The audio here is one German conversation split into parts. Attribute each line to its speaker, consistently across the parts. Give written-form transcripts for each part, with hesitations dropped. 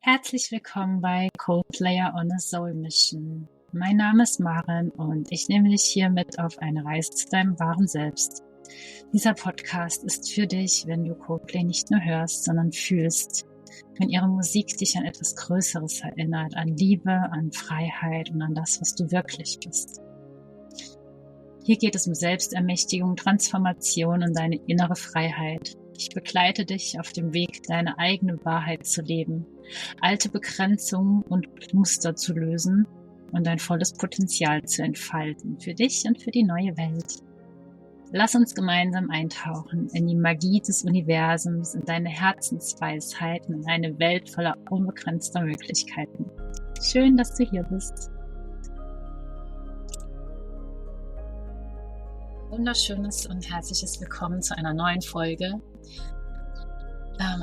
Speaker 1: Herzlich willkommen bei Codeplayer on a Soul Mission. Mein Name ist Maren und ich nehme dich hier mit auf eine Reise zu deinem wahren Selbst. Dieser Podcast ist für dich, wenn du Codeplay nicht nur hörst, sondern fühlst. Wenn ihre Musik dich an etwas Größeres erinnert, an Liebe, an Freiheit und an das, was du wirklich bist. Hier geht es um Selbstermächtigung, Transformation und deine innere Freiheit. Ich begleite dich auf dem Weg, deine eigene Wahrheit zu leben, alte Begrenzungen und Muster zu lösen und dein volles Potenzial zu entfalten für dich und für die neue Welt. Lass uns gemeinsam eintauchen in die Magie des Universums, in deine Herzensweisheit und in eine Welt voller unbegrenzter Möglichkeiten. Schön, dass du hier bist. Wunderschönes und herzliches Willkommen zu einer neuen Folge.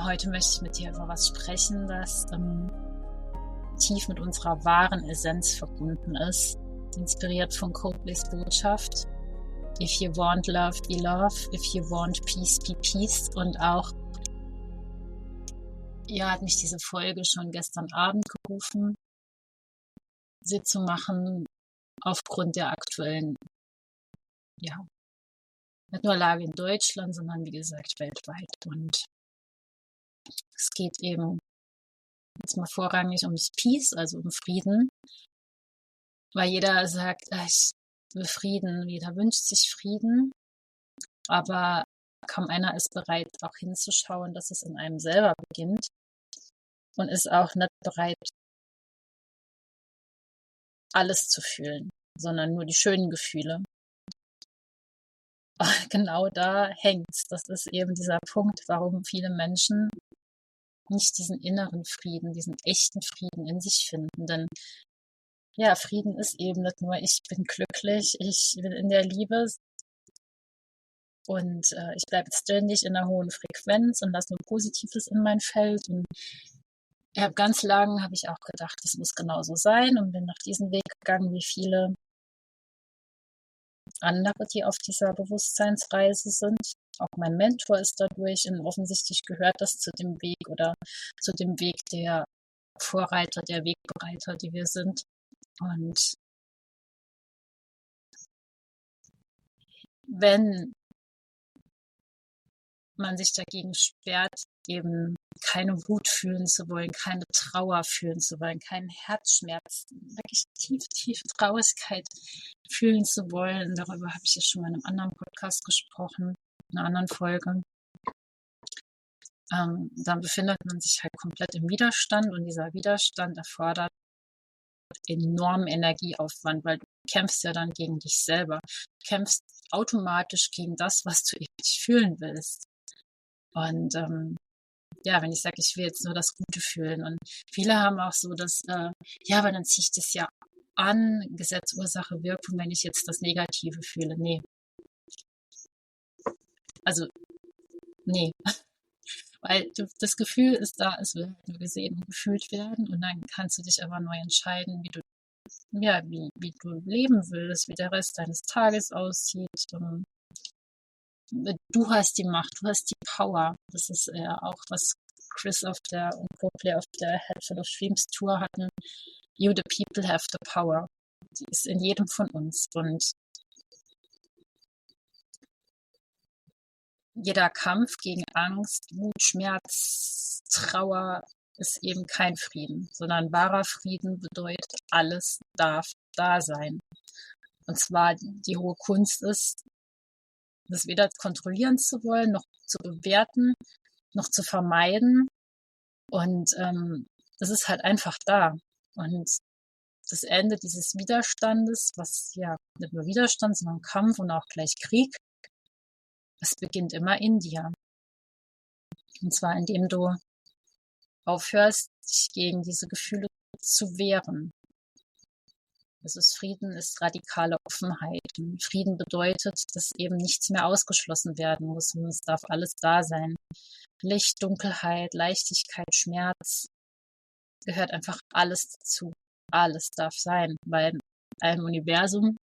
Speaker 1: Heute möchte ich mit dir über was sprechen, das tief mit unserer wahren Essenz verbunden ist, inspiriert von Coldplays Botschaft. If you want love, be love. If you want peace, be peace. Und auch, hat mich diese Folge schon gestern Abend gerufen, sie zu machen, aufgrund der aktuellen, nicht nur Lage in Deutschland, sondern wie gesagt weltweit. Und es geht eben jetzt mal vorrangig ums Peace, also um Frieden, weil jeder sagt, ich will Frieden, jeder wünscht sich Frieden, aber kaum einer ist bereit, auch hinzuschauen, dass es in einem selber beginnt und ist auch nicht bereit, alles zu fühlen, sondern nur die schönen Gefühle. Genau da hängt's. Das ist eben dieser Punkt, warum viele Menschen nicht diesen inneren Frieden, diesen echten Frieden in sich finden. Denn Frieden ist eben nicht nur, ich bin glücklich, ich bin in der Liebe und ich bleibe ständig in einer hohen Frequenz und lasse nur Positives in mein Feld. Und ganz lange habe ich auch gedacht, das muss genauso sein und bin nach diesem Weg gegangen, wie viele andere, die auf dieser Bewusstseinsreise sind. Auch mein Mentor ist dadurch und offensichtlich gehört das zu dem Weg oder zu dem Weg der Vorreiter, der Wegbereiter, die wir sind. Und wenn man sich dagegen sperrt, eben keine Wut fühlen zu wollen, keine Trauer fühlen zu wollen, keinen Herzschmerz, wirklich tiefe Traurigkeit fühlen zu wollen. Darüber habe ich ja schon mal in einem anderen Podcast gesprochen, in einer anderen Folge. Dann befindet man sich halt komplett im Widerstand und dieser Widerstand erfordert enormen Energieaufwand, weil du kämpfst ja dann gegen dich selber. Du kämpfst automatisch gegen das, was du eben nicht fühlen willst. Und wenn ich sage, ich will jetzt nur das Gute fühlen. Und viele haben auch so, dass, aber dann ziehe ich das ja an, Gesetz, Ursache, Wirkung, wenn ich jetzt das Negative fühle. Nee. Also, nee. Weil das Gefühl ist da, es will halt nur gesehen und gefühlt werden. Und dann kannst du dich aber neu entscheiden, wie du leben willst, wie der Rest deines Tages aussieht. Du hast die Macht, du hast die Power. Das ist auch, was Chris und Coldplay auf der Head Full of Dreams Tour hatten. You, the people, have the power. Die ist in jedem von uns. Und jeder Kampf gegen Angst, Wut, Schmerz, Trauer ist eben kein Frieden, sondern wahrer Frieden bedeutet, alles darf da sein. Und zwar die hohe Kunst ist, das weder kontrollieren zu wollen, noch zu bewerten, noch zu vermeiden. Und das ist halt einfach da. Und das Ende dieses Widerstandes, was nicht nur Widerstand, sondern Kampf und auch gleich Krieg, das beginnt immer in dir. Und zwar indem du aufhörst, dich gegen diese Gefühle zu wehren. Frieden ist radikale Offenheit. Und Frieden bedeutet, dass eben nichts mehr ausgeschlossen werden muss und es darf alles da sein. Licht, Dunkelheit, Leichtigkeit, Schmerz, gehört einfach alles dazu. Alles darf sein, weil in einem Universum,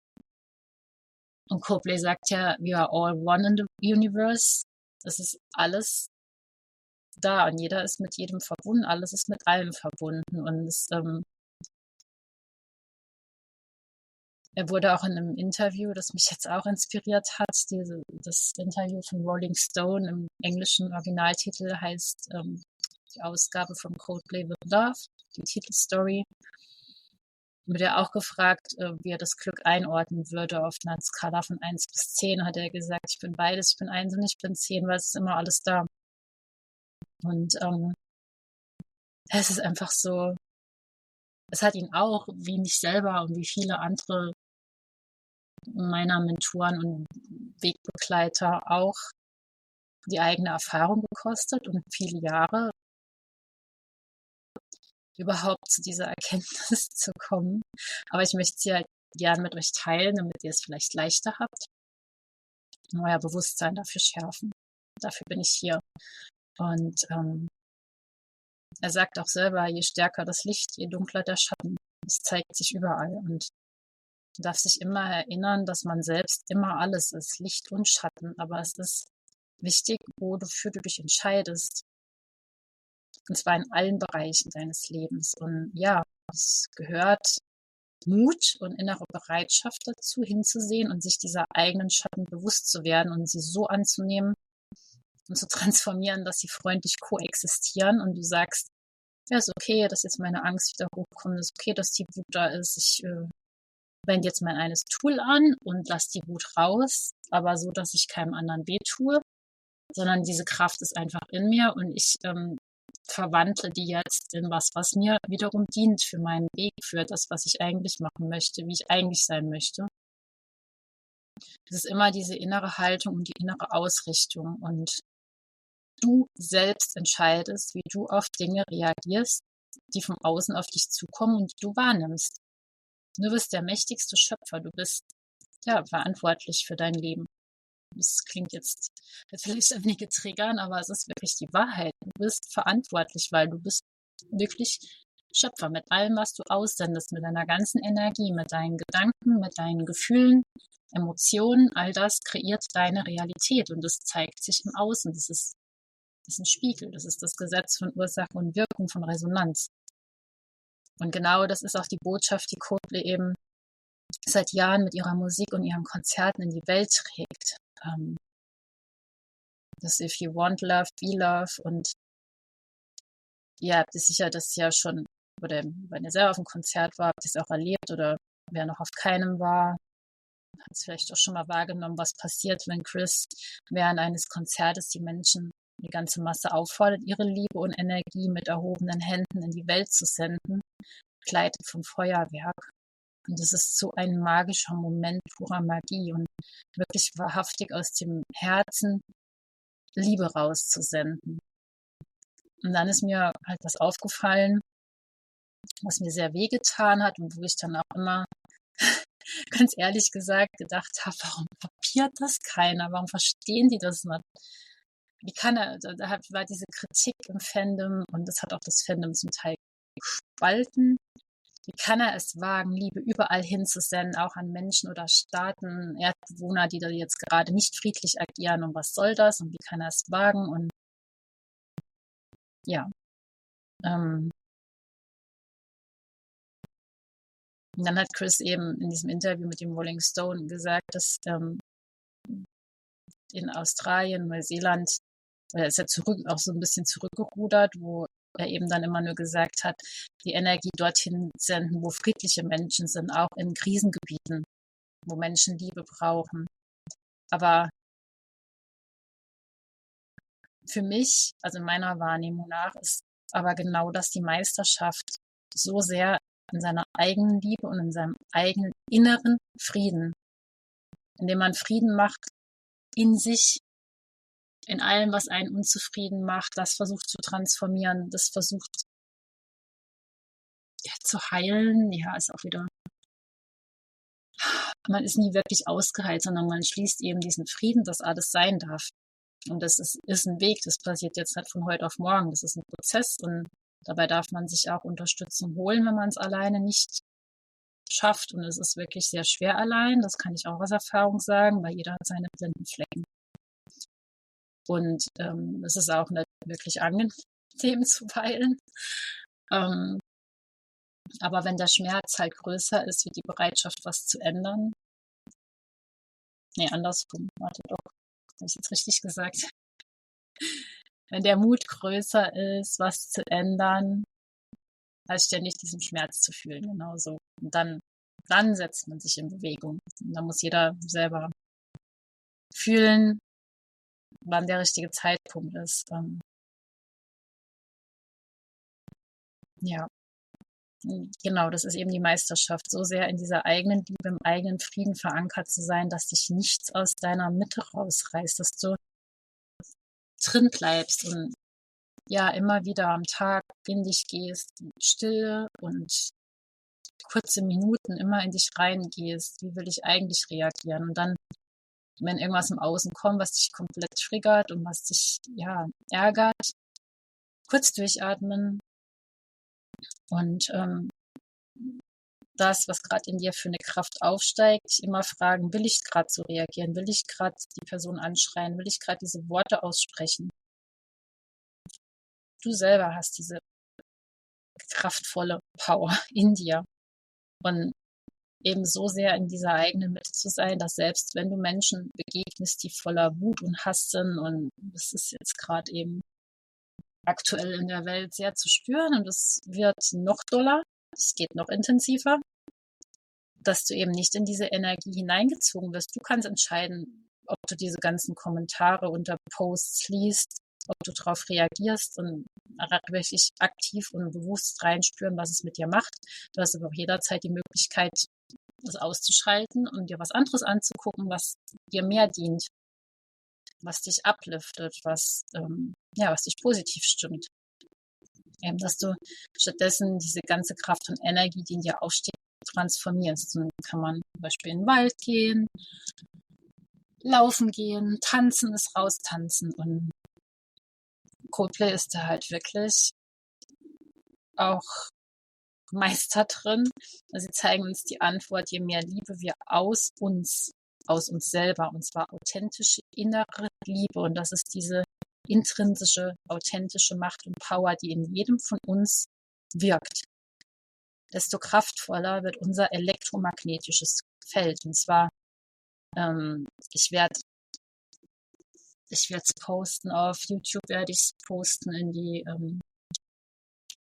Speaker 1: und Coldplay sagt ja, we are all one in the universe, das ist alles da und jeder ist mit jedem verbunden, alles ist mit allem verbunden und er wurde auch in einem Interview, das mich jetzt auch inspiriert hat, das Interview von Rolling Stone im englischen Originaltitel heißt die Ausgabe vom Coldplay With Love, die Titelstory. Wird er auch gefragt, wie er das Glück einordnen würde auf einer Skala von 1 bis 10, hat er gesagt, ich bin beides, ich bin 1 und ich bin 10, weil es ist immer alles da. Und es ist einfach so, es hat ihn auch, wie mich selber und wie viele andere meiner Mentoren und Wegbegleiter auch die eigene Erfahrung gekostet und viele Jahre überhaupt zu dieser Erkenntnis zu kommen. Aber ich möchte sie halt gern mit euch teilen, damit ihr es vielleicht leichter habt und euer Bewusstsein dafür schärfen. Dafür bin ich hier. Und er sagt auch selber, je stärker das Licht, je dunkler der Schatten. Es zeigt sich überall und man darf sich immer erinnern, dass man selbst immer alles ist, Licht und Schatten. Aber es ist wichtig, wofür du dich entscheidest. Und zwar in allen Bereichen deines Lebens. Und ja, es gehört Mut und innere Bereitschaft dazu, hinzusehen und sich dieser eigenen Schatten bewusst zu werden und sie so anzunehmen und zu transformieren, dass sie freundlich koexistieren und du sagst, ja, ist okay, dass jetzt meine Angst wieder hochkommt, ist okay, dass die Wut da ist, ich wende jetzt mein eines Tool an und lasse die Wut raus, aber so, dass ich keinem anderen wehtue, sondern diese Kraft ist einfach in mir und ich verwandle die jetzt in was mir wiederum dient für meinen Weg, für das, was ich eigentlich machen möchte, wie ich eigentlich sein möchte. Es ist immer diese innere Haltung und die innere Ausrichtung und du selbst entscheidest, wie du auf Dinge reagierst, die vom Außen auf dich zukommen und die du wahrnimmst. Du bist der mächtigste Schöpfer, du bist ja verantwortlich für dein Leben. Das klingt jetzt vielleicht einige triggern, aber es ist wirklich die Wahrheit. Du bist verantwortlich, weil du bist wirklich Schöpfer mit allem, was du aussendest, mit deiner ganzen Energie, mit deinen Gedanken, mit deinen Gefühlen, Emotionen, all das kreiert deine Realität und das zeigt sich im Außen. Das ist ein Spiegel, das ist das Gesetz von Ursache und Wirkung, von Resonanz. Und genau das ist auch die Botschaft, die Coldplay eben seit Jahren mit ihrer Musik und ihren Konzerten in die Welt trägt. Das If You Want Love, Be Love und ihr habt es sicher das ja schon, oder wenn ihr selber auf einem Konzert war, habt ihr es auch erlebt oder wer noch auf keinem war, hat es vielleicht auch schon mal wahrgenommen, was passiert, wenn Chris während eines Konzertes die Menschen, die ganze Masse auffordert, ihre Liebe und Energie mit erhobenen Händen in die Welt zu senden, begleitet vom Feuerwerk. Und das ist so ein magischer Moment purer Magie und wirklich wahrhaftig aus dem Herzen Liebe rauszusenden. Und dann ist mir halt was aufgefallen, was mir sehr wehgetan hat und wo ich dann auch immer ganz ehrlich gesagt gedacht habe, warum kapiert das keiner? Warum verstehen die das nicht? Wie kann er, da war diese Kritik im Fandom und das hat auch das Fandom zum Teil gespalten. Wie kann er es wagen, Liebe überall hinzusenden, auch an Menschen oder Staaten, Erdbewohner, die da jetzt gerade nicht friedlich agieren und was soll das und wie kann er es wagen und ja. Und dann hat Chris eben in diesem Interview mit dem Rolling Stone gesagt, dass in Australien, Neuseeland, er ist ja auch so ein bisschen zurückgerudert, wo er eben dann immer nur gesagt hat, die Energie dorthin senden, wo friedliche Menschen sind, auch in Krisengebieten, wo Menschen Liebe brauchen. Aber für mich, also in meiner Wahrnehmung nach, ist aber genau das die Meisterschaft, so sehr in seiner eigenen Liebe und in seinem eigenen inneren Frieden, indem man Frieden macht in sich, in allem, was einen unzufrieden macht, das versucht zu transformieren, das versucht ja, zu heilen, ja, ist auch wieder, man ist nie wirklich ausgeheilt, sondern man schließt eben diesen Frieden, dass alles sein darf. Und das ist ein Weg, das passiert jetzt nicht von heute auf morgen, das ist ein Prozess und dabei darf man sich auch Unterstützung holen, wenn man es alleine nicht schafft. Und es ist wirklich sehr schwer allein, das kann ich auch aus Erfahrung sagen, weil jeder hat seine blinden Flecken. Und es ist auch nicht wirklich angenehm zuweilen. Aber wenn der Schmerz halt größer ist wie die Bereitschaft, was zu ändern, andersrum, warte doch, habe ich jetzt richtig gesagt? Wenn der Mut größer ist, was zu ändern, als ständig diesen Schmerz zu fühlen, genauso. Und dann setzt man sich in Bewegung. Und dann muss jeder selber fühlen, wann der richtige Zeitpunkt ist. Ja, genau, das ist eben die Meisterschaft, so sehr in dieser eigenen Liebe, im eigenen Frieden verankert zu sein, dass dich nichts aus deiner Mitte rausreißt, dass du drin bleibst und ja, immer wieder am Tag in dich gehst, Stille und kurze Minuten immer in dich reingehst. Wie will ich eigentlich reagieren? Und dann, wenn irgendwas im Außen kommt, was dich komplett triggert und was dich, ja, ärgert, kurz durchatmen und das, was gerade in dir für eine Kraft aufsteigt, dich immer fragen, will ich gerade so reagieren? Will ich gerade die Person anschreien? Will ich gerade diese Worte aussprechen? Du selber hast diese kraftvolle Power in dir. Und eben so sehr in dieser eigenen Mitte zu sein, dass selbst wenn du Menschen begegnest, die voller Wut und Hass sind, und das ist jetzt gerade eben aktuell in der Welt sehr zu spüren und es wird noch doller, es geht noch intensiver, dass du eben nicht in diese Energie hineingezogen wirst. Du kannst entscheiden, ob du diese ganzen Kommentare unter Posts liest, ob du darauf reagierst und wirklich aktiv und bewusst reinspüren, was es mit dir macht. Du hast aber auch jederzeit die Möglichkeit, das auszuschalten und dir was anderes anzugucken, was dir mehr dient, was dich upliftet, was dich positiv stimmt. Dass du stattdessen diese ganze Kraft und Energie, die in dir aufsteht, transformierst. Und dann kann man zum Beispiel in den Wald gehen, laufen gehen, tanzen ist raustanzen. Und Coldplay ist da halt wirklich auch Meister drin. Also sie zeigen uns die Antwort, je mehr Liebe wir aus uns selber, und zwar authentische innere Liebe. Und das ist diese intrinsische, authentische Macht und Power, die in jedem von uns wirkt. Desto kraftvoller wird unser elektromagnetisches Feld. Und zwar, ich werde es posten, auf YouTube werde ich es posten in die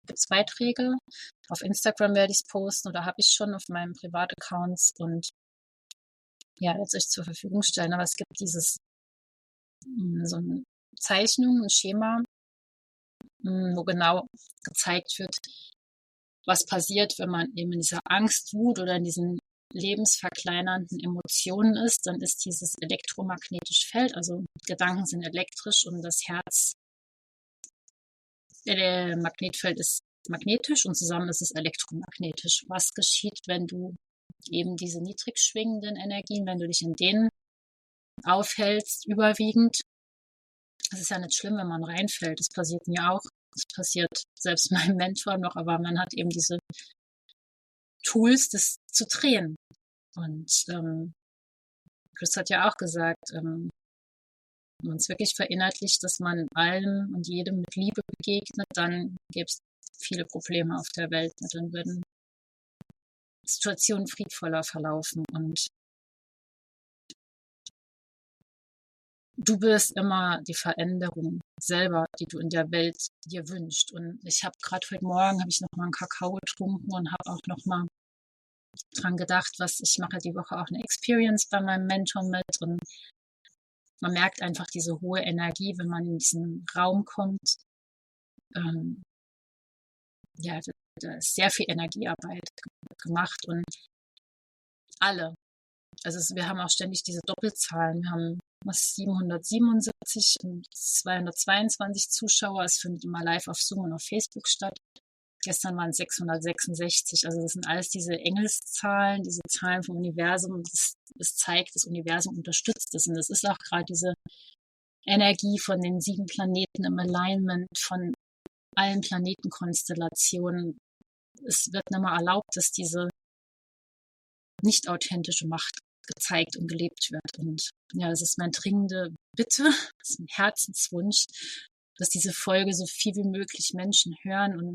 Speaker 1: gibt's Beiträge. Auf Instagram werde ich es posten oder habe ich schon auf meinem Privataccounts und ja, jetzt euch zur Verfügung stellen. Aber es gibt so eine Zeichnung, ein Schema, wo genau gezeigt wird, was passiert, wenn man eben in dieser Angst, Wut oder in diesen lebensverkleinernden Emotionen ist. Dann ist dieses elektromagnetische Feld, also Gedanken sind elektrisch und das Herz, der Magnetfeld ist magnetisch und zusammen ist es elektromagnetisch. Was geschieht, wenn du eben diese niedrig schwingenden Energien, wenn du dich in denen aufhältst, überwiegend? Es ist ja nicht schlimm, wenn man reinfällt. Das passiert mir auch. Das passiert selbst meinem Mentor noch, aber man hat eben diese Tools, das zu drehen. Und Chris hat ja auch gesagt, wenn man es wirklich verinnerlicht, dass man allem und jedem mit Liebe begegnet, dann gäbe es viele Probleme auf der Welt. Dann würden Situationen friedvoller verlaufen. Und du bist immer die Veränderung selber, die du in der Welt dir wünschst. Und ich habe gerade heute Morgen, habe ich noch mal einen Kakao getrunken und habe auch noch mal dran gedacht, was ich mache die Woche auch eine Experience bei meinem Mentor mit. Und man merkt einfach diese hohe Energie, wenn man in diesen Raum kommt. Da ist sehr viel Energiearbeit gemacht und alle. Also wir haben auch ständig diese Doppelzahlen. Wir haben 777 und 222 Zuschauer. Es findet immer live auf Zoom und auf Facebook statt. Gestern waren es 666. Also das sind alles diese Engelszahlen, diese Zahlen vom Universum. Das zeigt, das Universum unterstützt es. Und das ist auch gerade diese Energie von den 7 Planeten im Alignment, von allen Planetenkonstellationen. Es wird nicht mehr erlaubt, dass diese nicht authentische Macht gezeigt und gelebt wird. Und ja, das ist meine dringende Bitte, das ist ein Herzenswunsch, dass diese Folge so viel wie möglich Menschen hören und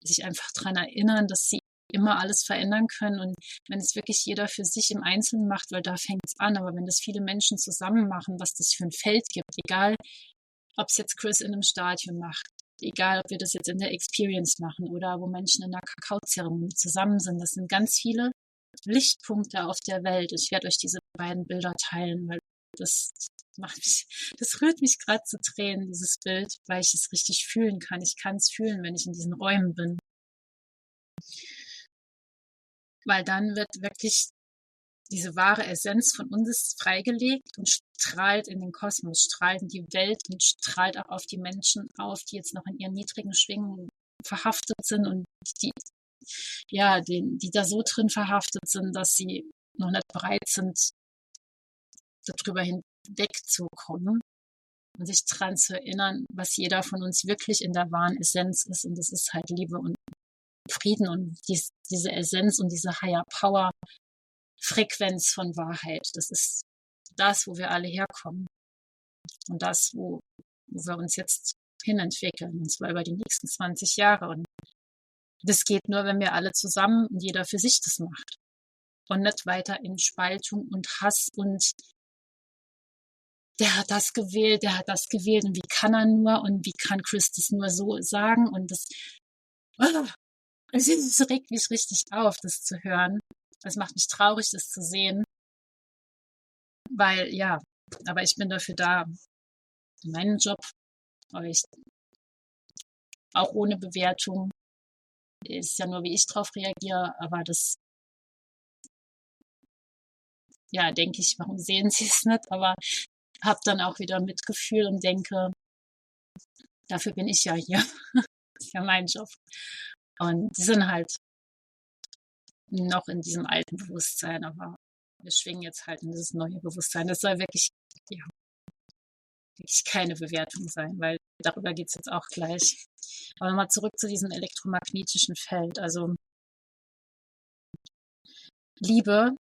Speaker 1: sich einfach daran erinnern, dass sie immer alles verändern können. Und wenn es wirklich jeder für sich im Einzelnen macht, weil da fängt es an, aber wenn das viele Menschen zusammen machen, was das für ein Feld gibt, egal ob es jetzt Chris in einem Stadion macht, egal ob wir das jetzt in der Experience machen oder wo Menschen in einer Kakaozeremonie zusammen sind, das sind ganz viele Lichtpunkte auf der Welt. Ich werde euch diese beiden Bilder teilen, weil das das rührt mich gerade zu Tränen, dieses Bild, weil ich es richtig fühlen kann. Ich kann es fühlen, wenn ich in diesen Räumen bin. Weil dann wird wirklich diese wahre Essenz von uns freigelegt und strahlt in den Kosmos, strahlt in die Welt und strahlt auch auf die Menschen auf, die jetzt noch in ihren niedrigen Schwingungen verhaftet sind und die da so drin verhaftet sind, dass sie noch nicht bereit sind, darüber hinwegzukommen und sich daran zu erinnern, was jeder von uns wirklich in der wahren Essenz ist. Und das ist halt Liebe und Frieden und diese Essenz und diese Higher Power Frequenz von Wahrheit. Das ist das, wo wir alle herkommen. Und das, wo wir uns jetzt hinentwickeln. Und zwar über die nächsten 20 Jahre. Und das geht nur, wenn wir alle zusammen und jeder für sich das macht. Und nicht weiter in Spaltung und Hass und der hat das gewählt und wie kann er nur und wie kann Chris das nur so sagen und das regt mich richtig auf, das zu hören. Das macht mich traurig, das zu sehen, weil aber ich bin dafür da, meinen Job, euch auch ohne Bewertung, ist ja nur, wie ich drauf reagiere, aber das, denke ich, warum sehen sie es nicht, aber habe dann auch wieder Mitgefühl und denke, dafür bin ich ja hier. Das ist ja mein Job. Und die sind halt noch in diesem alten Bewusstsein, aber wir schwingen jetzt halt in dieses neue Bewusstsein. Das soll wirklich keine Bewertung sein, weil darüber geht es jetzt auch gleich. Aber nochmal zurück zu diesem elektromagnetischen Feld. Also Liebe,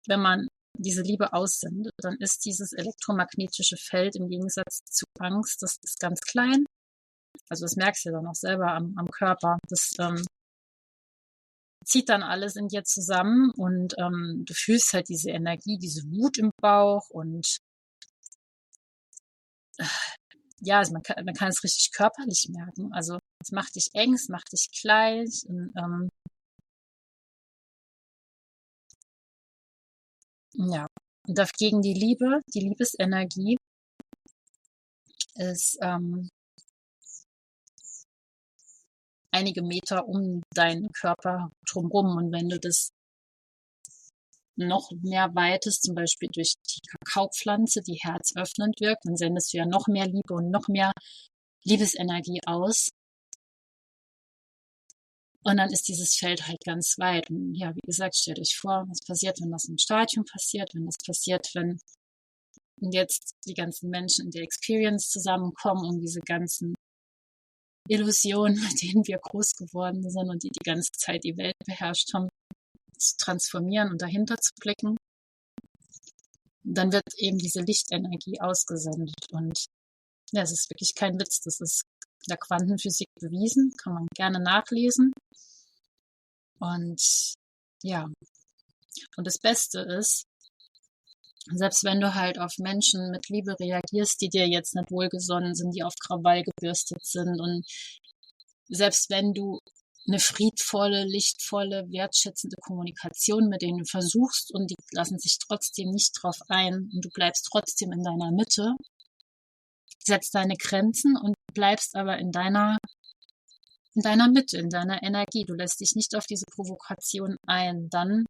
Speaker 1: wenn man diese Liebe aussendet, dann ist dieses elektromagnetische Feld im Gegensatz zu Angst, das ist ganz klein. Also das merkst du dann auch selber am Körper. Das zieht dann alles in dir zusammen und du fühlst halt diese Energie, diese Wut im Bauch und also man kann es richtig körperlich merken. Also es macht dich eng, es macht dich klein und und dagegen die Liebe, die Liebesenergie ist einige Meter um deinen Körper drumherum. Und wenn du das noch mehr weitest, zum Beispiel durch die Kakaopflanze, die herzöffnend wirkt, dann sendest du ja noch mehr Liebe und noch mehr Liebesenergie aus. Und dann ist dieses Feld halt ganz weit. Und ja, wie gesagt, stellt euch vor, was passiert, wenn das im Stadion passiert, wenn das passiert, wenn jetzt die ganzen Menschen in der Experience zusammenkommen, um diese ganzen Illusionen, mit denen wir groß geworden sind und die ganze Zeit die Welt beherrscht haben, zu transformieren und dahinter zu blicken. Dann wird eben diese Lichtenergie ausgesendet. Und ja, es ist wirklich kein Witz. Das ist in der Quantenphysik bewiesen. Kann man gerne nachlesen. Und und das Beste ist, selbst wenn du halt auf Menschen mit Liebe reagierst, die dir jetzt nicht wohlgesonnen sind, die auf Krawall gebürstet sind und selbst wenn du eine friedvolle, lichtvolle, wertschätzende Kommunikation mit denen versuchst und die lassen sich trotzdem nicht drauf ein und du bleibst trotzdem in deiner Mitte, setzt deine Grenzen und bleibst aber in deiner Mitte, in deiner Energie. Du lässt dich nicht auf diese Provokation ein. Dann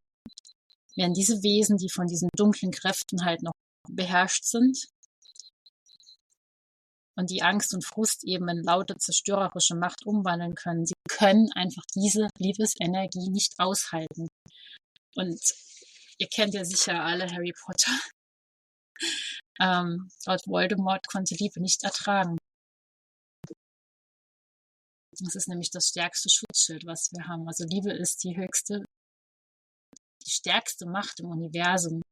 Speaker 1: werden diese Wesen, die von diesen dunklen Kräften halt noch beherrscht sind und die Angst und Frust eben in laute, zerstörerische Macht umwandeln können, sie können einfach diese Liebesenergie nicht aushalten. Und ihr kennt ja sicher alle Harry Potter. Lord Voldemort konnte Liebe nicht ertragen. Das ist nämlich das stärkste Schutzschild, was wir haben. Also Liebe ist die höchste die stärkste Macht im Universum.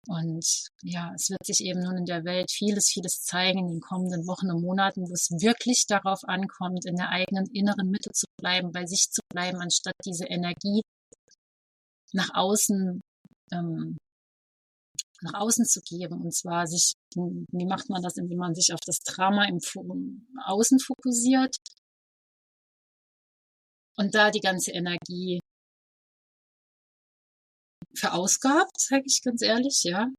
Speaker 1: Und ja, es wird sich eben nun in der Welt vieles zeigen in den kommenden Wochen und Monaten, wo es wirklich darauf ankommt, in der eigenen inneren Mitte zu bleiben, bei sich zu bleiben, anstatt diese Energie nach außen zu geben. Und zwar wie macht man das, indem man sich auf das Drama im Außen fokussiert und da die ganze Energie verausgabt, sage ich ganz ehrlich, ja.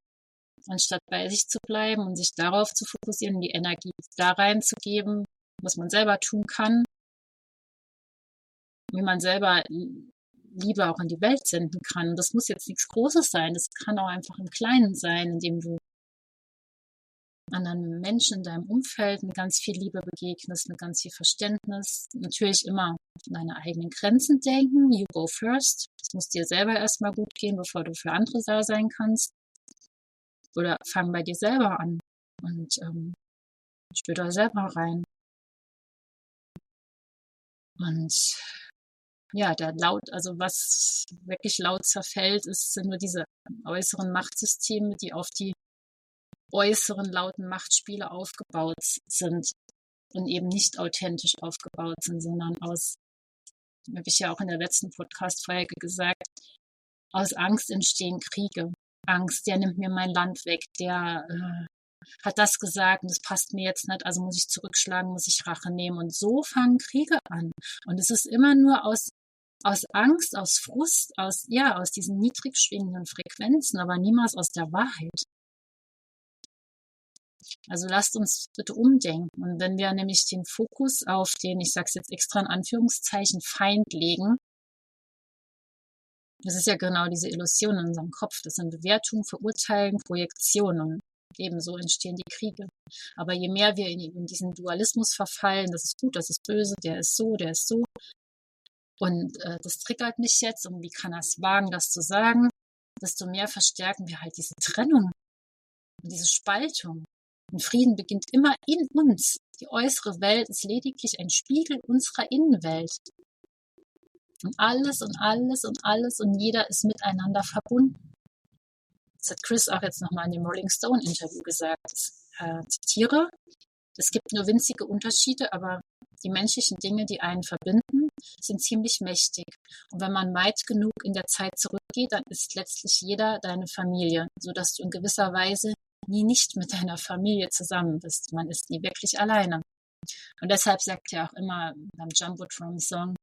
Speaker 1: Anstatt bei sich zu bleiben und sich darauf zu fokussieren, die Energie da reinzugeben, was man selber tun kann, wie man selber Liebe auch in die Welt senden kann. Das muss jetzt nichts Großes sein, das kann auch einfach im Kleinen sein, indem du anderen Menschen in deinem Umfeld mit ganz viel Liebe begegnest, mit ganz viel Verständnis. Natürlich immer an deine eigenen Grenzen denken. You go first. Es muss dir selber erstmal gut gehen, bevor du für andere da sein kannst. Oder fang bei dir selber an und spür da selber rein. Und ja, was wirklich laut zerfällt, sind nur diese äußeren Machtsysteme, die auf die äußeren lauten Machtspiele aufgebaut sind und eben nicht authentisch aufgebaut sind, sondern habe ich ja auch in der letzten Podcast-Folge gesagt, aus Angst entstehen Kriege. Angst, der nimmt mir mein Land weg, der hat das gesagt und das passt mir jetzt nicht, also muss ich zurückschlagen, muss ich Rache nehmen. Und so fangen Kriege an. Und es ist immer nur aus Angst, aus Frust, aus diesen niedrig schwingenden Frequenzen, aber niemals aus der Wahrheit. Also lasst uns bitte umdenken. Und wenn wir nämlich den Fokus auf den, ich sage es jetzt extra in Anführungszeichen, Feind legen, das ist ja genau diese Illusion in unserem Kopf. Das sind Bewertungen, Verurteilen, Projektionen. Und ebenso entstehen die Kriege. Aber je mehr wir in diesen Dualismus verfallen, das ist gut, das ist böse, der ist so, und das triggert mich jetzt und wie kann er es wagen, das zu sagen, desto mehr verstärken wir halt diese Trennung und diese Spaltung. Und Frieden beginnt immer in uns. Die äußere Welt ist lediglich ein Spiegel unserer Innenwelt. Und alles und jeder ist miteinander verbunden. Das hat Chris auch jetzt nochmal in dem Rolling Stone Interview gesagt. Ich zitiere, es gibt nur winzige Unterschiede, aber die menschlichen Dinge, die einen verbinden, sind ziemlich mächtig. Und wenn man weit genug in der Zeit zurückgeht, dann ist letztlich jeder deine Familie, sodass du in gewisser Weise nie nicht mit deiner Familie zusammen bist. Man ist nie wirklich alleine. Und deshalb sagt er auch immer beim Jumbotron-Song,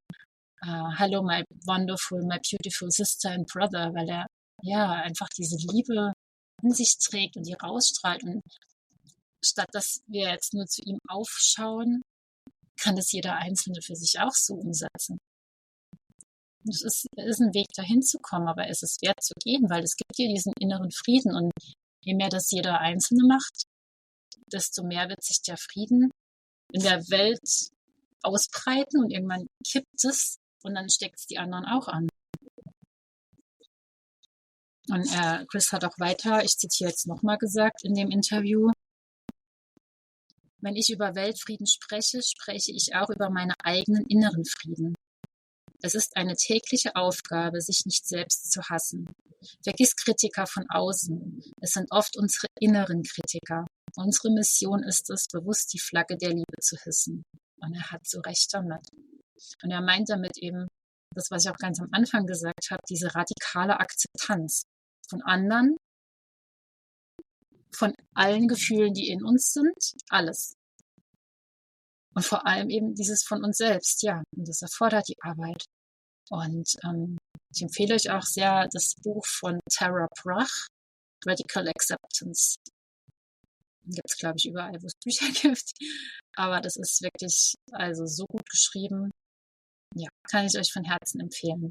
Speaker 1: Hello, my wonderful, my beautiful sister and brother, weil er einfach diese Liebe in sich trägt und die rausstrahlt. Und statt dass wir jetzt nur zu ihm aufschauen, kann das jeder Einzelne für sich auch so umsetzen. Es ist ein Weg, dahin zu kommen, aber es ist wert zu gehen, weil es gibt dir diesen inneren Frieden. Und je mehr das jeder Einzelne macht, desto mehr wird sich der Frieden in der Welt ausbreiten und irgendwann kippt es und dann steckt es die anderen auch an. Und Chris hat auch weiter, ich zitiere jetzt nochmal gesagt in dem Interview, wenn ich über Weltfrieden spreche, spreche ich auch über meinen eigenen inneren Frieden. Es ist eine tägliche Aufgabe, sich nicht selbst zu hassen. Vergiss Kritiker von außen. Es sind oft unsere inneren Kritiker. Unsere Mission ist es, bewusst die Flagge der Liebe zu hissen. Und er hat so recht damit. Und er meint damit eben, das, was ich auch ganz am Anfang gesagt habe, diese radikale Akzeptanz von anderen, von allen Gefühlen, die in uns sind, alles. Und vor allem eben dieses von uns selbst, ja. Und das erfordert die Arbeit. Und ich empfehle euch auch sehr das Buch von Tara Brach, Radical Acceptance. Gibt es, glaube ich, überall, wo es Bücher gibt. Aber das ist wirklich also so gut geschrieben. Ja, kann ich euch von Herzen empfehlen.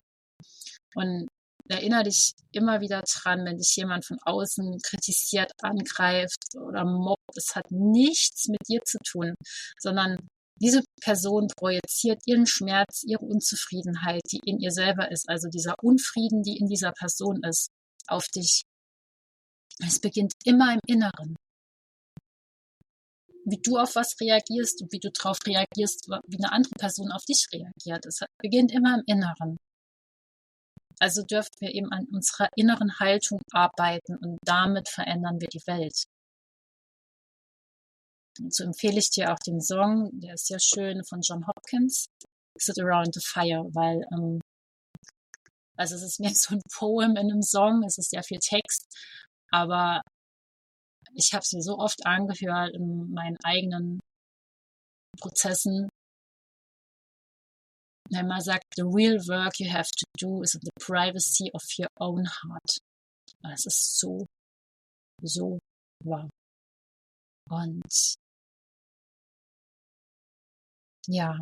Speaker 1: Und erinnere dich immer wieder dran, wenn dich jemand von außen kritisiert, angreift oder mobbt. Es hat nichts mit dir zu tun, sondern diese Person projiziert ihren Schmerz, ihre Unzufriedenheit, die in ihr selber ist, also dieser Unfrieden, die in dieser Person ist, auf dich. Es beginnt immer im Inneren. Wie du auf was reagierst und wie du darauf reagierst, wie eine andere Person auf dich reagiert. Es beginnt immer im Inneren. Also dürfen wir eben an unserer inneren Haltung arbeiten und damit verändern wir die Welt. Und so empfehle ich dir auch den Song, der ist sehr schön, von John Hopkins, Sit Around the Fire, weil also es ist mehr so ein Poem in einem Song, es ist sehr viel Text, aber ich habe es mir so oft angehört in meinen eigenen Prozessen, wenn man sagt, the real work you have to do is in the privacy of your own heart. Es ist so, so wahr. Und ja,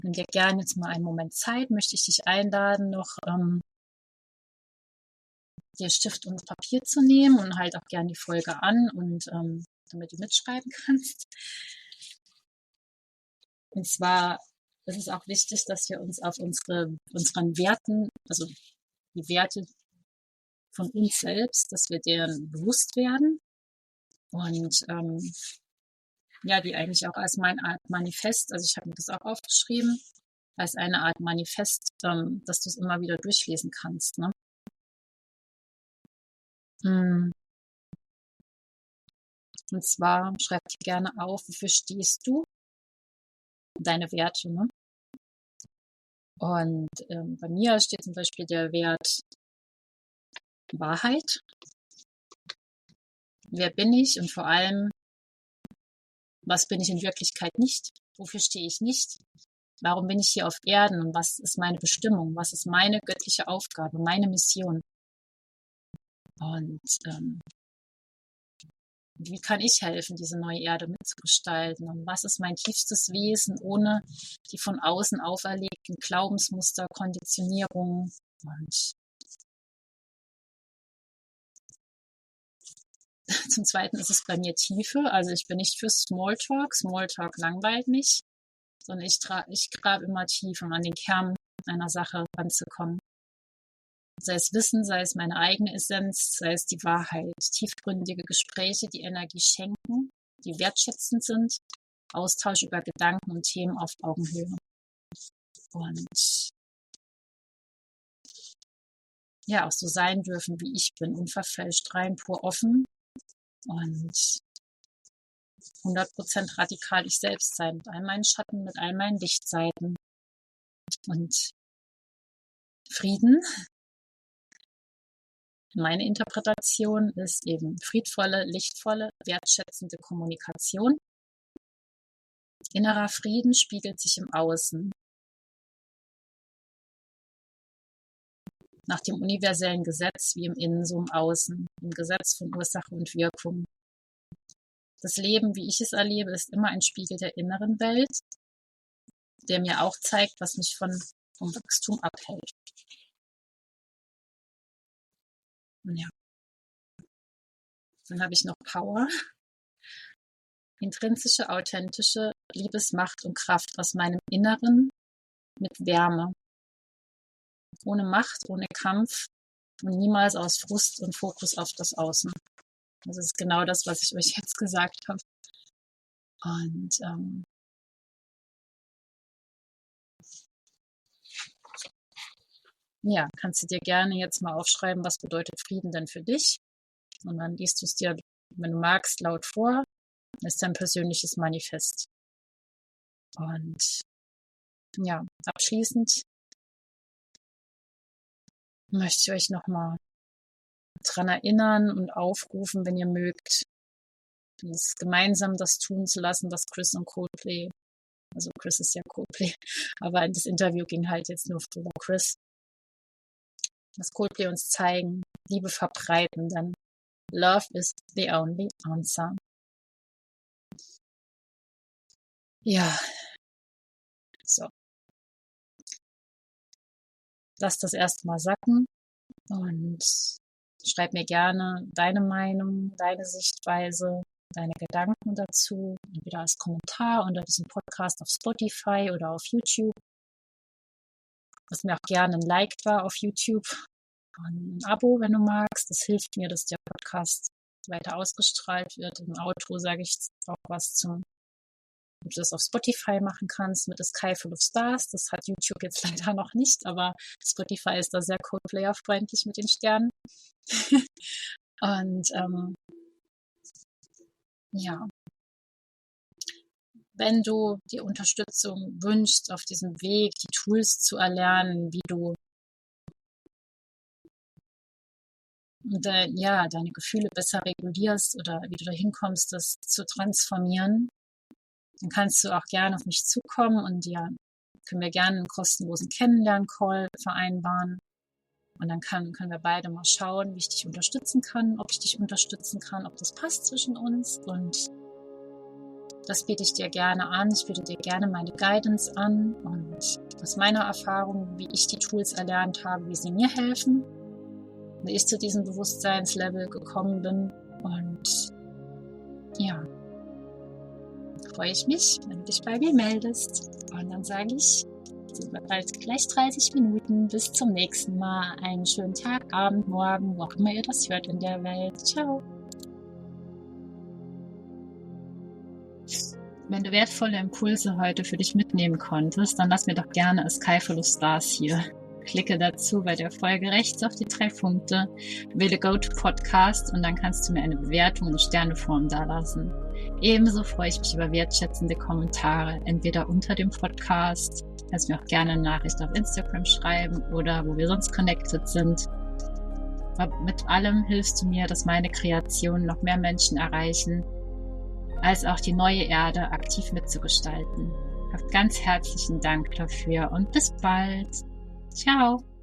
Speaker 1: nimm dir gerne jetzt mal einen Moment Zeit, möchte ich dich einladen, noch dir Stift und Papier zu nehmen und halt auch gerne die Folge an und damit du mitschreiben kannst. Und zwar ist es auch wichtig, dass wir uns auf unseren Werten, also die Werte von uns selbst, dass wir deren bewusst werden und ja, die eigentlich auch als meine Art Manifest, also ich habe mir das auch aufgeschrieben, als eine Art Manifest, dass du es immer wieder durchlesen kannst. Ne? Und zwar schreib dir gerne auf, wofür stehst du, deine Werte. Ne? Und bei mir steht zum Beispiel der Wert Wahrheit. Wer bin ich und vor allem, was bin ich in Wirklichkeit nicht? Wofür stehe ich nicht? Warum bin ich hier auf Erden und was ist meine Bestimmung? Was ist meine göttliche Aufgabe, meine Mission? Und wie kann ich helfen, diese neue Erde mitzugestalten? Und was ist mein tiefstes Wesen ohne die von außen auferlegten Glaubensmuster, Konditionierungen? Und zum Zweiten ist es bei mir Tiefe. Also ich bin nicht für Smalltalk. Smalltalk langweilt mich, sondern ich grabe immer tief, um an den Kern einer Sache ranzukommen. Sei es Wissen, sei es meine eigene Essenz, sei es die Wahrheit. Tiefgründige Gespräche, die Energie schenken, die wertschätzend sind. Austausch über Gedanken und Themen auf Augenhöhe. Und ja, auch so sein dürfen, wie ich bin. Unverfälscht, rein, pur offen. Und 100% radikal ich selbst sein. Mit all meinen Schatten, mit all meinen Lichtseiten. Und Frieden. Meine Interpretation ist eben friedvolle, lichtvolle, wertschätzende Kommunikation. Innerer Frieden spiegelt sich im Außen. Nach dem universellen Gesetz wie im Innen, so im Außen. Im Gesetz von Ursache und Wirkung. Das Leben, wie ich es erlebe, ist immer ein Spiegel der inneren Welt, der mir auch zeigt, was mich vom Wachstum abhält. Ja. Dann habe ich noch Power. Intrinsische, authentische Liebesmacht und Kraft aus meinem Inneren mit Wärme. Ohne Macht, ohne Kampf und niemals aus Frust und Fokus auf das Außen. Das ist genau das, was ich euch jetzt gesagt habe. Und ja, kannst du dir gerne jetzt mal aufschreiben, was bedeutet Frieden denn für dich? Und dann liest du es dir, wenn du magst, laut vor. Das ist dein persönliches Manifest. Und ja, abschließend möchte ich euch nochmal dran erinnern und aufrufen, wenn ihr mögt, gemeinsam das tun zu lassen, was Chris und Coldplay, also Chris ist ja Coldplay, aber das Interview ging halt jetzt nur über Chris, dass Coldplay uns zeigen, Liebe verbreiten, denn Love is the only answer. Ja, so. Lass das erstmal sacken und schreib mir gerne deine Meinung, deine Sichtweise, deine Gedanken dazu, entweder als Kommentar unter diesem Podcast auf Spotify oder auf YouTube. Lass mir auch gerne ein Like da auf YouTube und ein Abo, wenn du magst. Das hilft mir, dass der Podcast weiter ausgestrahlt wird. Im Outro sage ich auch was zum ob du das auf Spotify machen kannst mit A Sky Full of Stars. Das hat YouTube jetzt leider noch nicht, aber Spotify ist da sehr Codeplayer-freundlich mit den Sternen. Und ja, wenn du die Unterstützung wünschst, auf diesem Weg die Tools zu erlernen, wie du deine Gefühle besser regulierst oder wie du dahin kommst, das zu transformieren, dann kannst du auch gerne auf mich zukommen und können wir gerne einen kostenlosen Kennenlern-Call vereinbaren. Und dann können wir beide mal schauen, wie ich dich unterstützen kann, ob ich dich unterstützen kann, ob das passt zwischen uns. Und das biete ich dir gerne an. Ich biete dir gerne meine Guidance an und aus meiner Erfahrung, wie ich die Tools erlernt habe, wie sie mir helfen, wie ich zu diesem Bewusstseinslevel gekommen bin. Und ja, freue ich mich, wenn du dich bei mir meldest. Und dann sage ich, sind wir bald gleich 30 Minuten. Bis zum nächsten Mal. Einen schönen Tag, Abend, Morgen, wo auch immer ihr das hört in der Welt. Ciao. Wenn du wertvolle Impulse heute für dich mitnehmen konntest, dann lass mir doch gerne A Sky Full of Stars hier. Klicke dazu bei der Folge rechts auf die 3 Punkte, wähle Go to Podcast und dann kannst du mir eine Bewertung in Sterneform dalassen. Ebenso freue ich mich über wertschätzende Kommentare, entweder unter dem Podcast, kannst mir auch gerne eine Nachricht auf Instagram schreiben oder wo wir sonst connected sind. Aber mit allem hilfst du mir, dass meine Kreationen noch mehr Menschen erreichen, als auch die neue Erde aktiv mitzugestalten. Ganz herzlichen Dank dafür und bis bald. Ciao.